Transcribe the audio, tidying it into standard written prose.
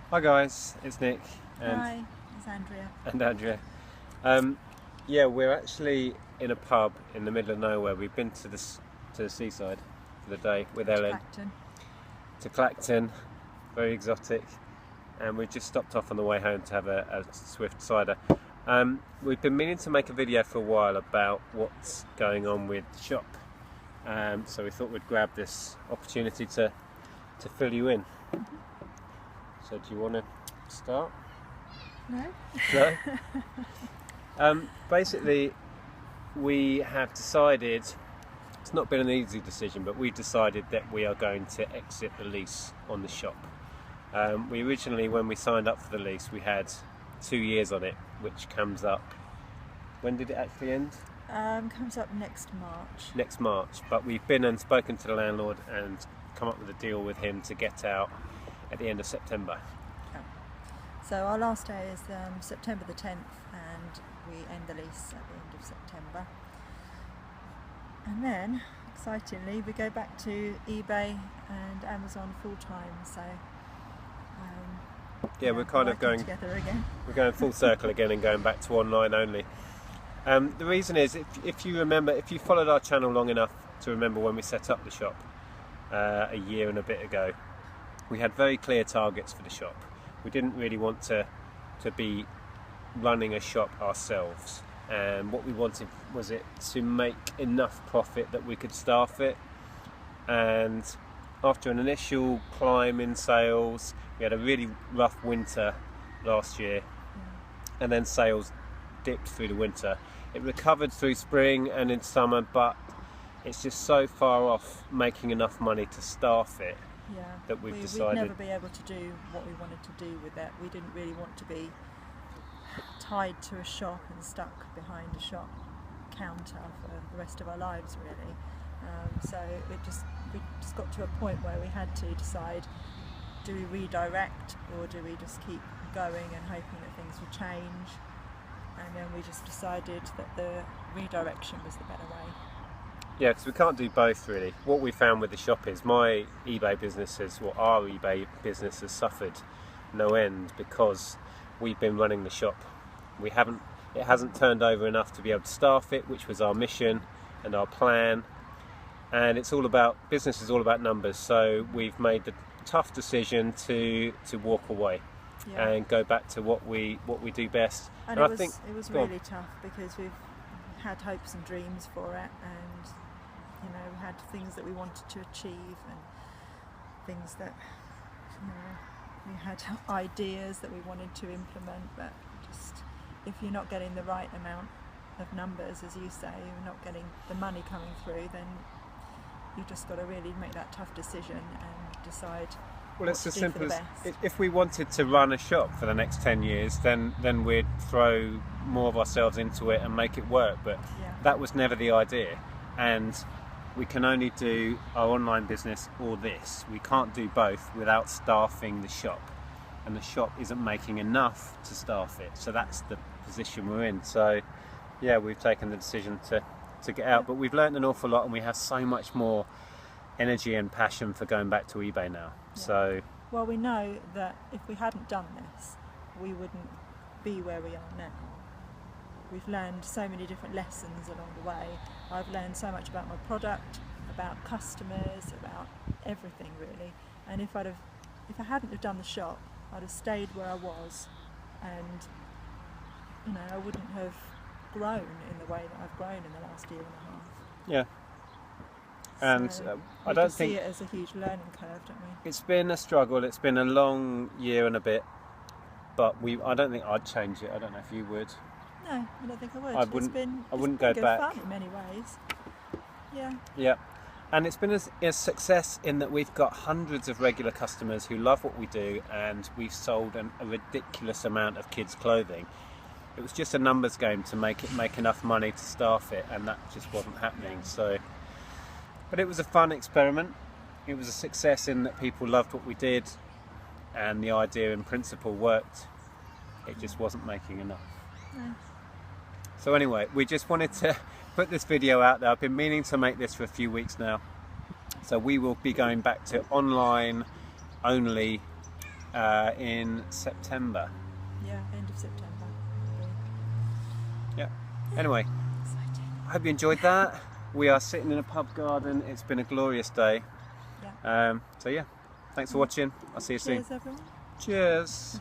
Hi guys, it's Nick and Hi, it's Andrea. Andrea. Yeah, we're actually in a pub in the middle of nowhere. We've been to the seaside for the day with Ellen Clacton. to Clacton, very exotic, and we've just stopped off on the way home to have a swift cider. We've been meaning to make a video for a while about what's going on with the shop, so we thought we'd grab this opportunity to fill you in. So do you want to start? No? No? Basically, we have decided, it's not been an easy decision, but we've decided that we are going to exit the lease on the shop. We originally, when we signed up for the lease, we had 2 years on it, which comes up, when did it actually end? Comes up next March. Next March, but we've been and spoken to the landlord and come up with a deal with him to get out at the end of September. Oh. So our last day is September the 10th, and we end the lease at the end of September. And then, excitingly, we go back to eBay and Amazon full time. So yeah, we're kind of going together again. We're going full circle again and going back to online only. The reason is, if you remember, if you followed our channel long enough to remember when we set up the shop a year and a bit ago, we had very clear targets for the shop. We didn't really want to be running a shop ourselves, and what we wanted was it to make enough profit that we could staff it. And after an initial climb in sales, we had a really rough winter last year, and then sales dipped through the winter. It recovered through spring and in summer, but it's just so far off making enough money to staff it. Yeah, that we'd decided we'd never be able to do what we wanted to do with it. We didn't really want to be tied to a shop and stuck behind a shop counter for the rest of our lives, really. So we just got to a point where we had to decide: do we redirect, or do we just keep going and hoping that things will change? And then we just decided that the redirection was the better way. Yeah, because we can't do both really. What we found with the shop is our eBay business has suffered no end because we've been running the shop. It hasn't turned over enough to be able to staff it, which was our mission and our plan. And business is all about numbers. So we've made the tough decision to walk away. Yeah. And go back to what we do best. And I think it was really tough because we've had hopes and dreams for it, and we had things that we wanted to achieve and things that we had ideas that we wanted to implement, but just if you're not getting the right amount of numbers, as you say, you're not getting the money coming through, then you've just got to really make that tough decision and decide. Well, it's as simple as if we wanted to run a shop for the next 10 years, then we'd throw more of ourselves into it and make it work. But that was never the idea. And we can only do our online business or this. We can't do both without staffing the shop. And the shop isn't making enough to staff it. So that's the position we're in. So, yeah, we've taken the decision to get out. But we've learned an awful lot, and we have so much more energy and passion for going back to eBay now. Yeah. So, well, we know that if we hadn't done this, we wouldn't be where we are now. We've learned so many different lessons along the way. I've learned so much about my product, about customers, about everything really. And if I hadn't have done the shop, I'd have stayed where I was, and I wouldn't have grown in the way that I've grown in the last year and a half. Yeah. And so I don't think see it as a huge learning curve, don't we? It's been a struggle. It's been a long year and a bit, but I don't think I'd change it. I don't know if you would. No, I don't think I would. I wouldn't go back. Fun in many ways. Yeah. Yeah, and it's been a success in that we've got hundreds of regular customers who love what we do, and we've sold a ridiculous amount of kids' clothing. It was just a numbers game to make enough money to staff it, and that just wasn't happening. So. But it was a fun experiment. It was a success in that people loved what we did, and the idea in principle worked. It just wasn't making enough. No. So anyway, we just wanted to put this video out there. I've been meaning to make this for a few weeks now. So we will be going back to online only in September. Yeah, end of September. Yeah. Anyway, Exciting. I hope you enjoyed that. We are sitting in a pub garden. It's been a glorious day. Yeah. So yeah, thanks for watching. I'll see you soon. Cheers, everyone. Cheers.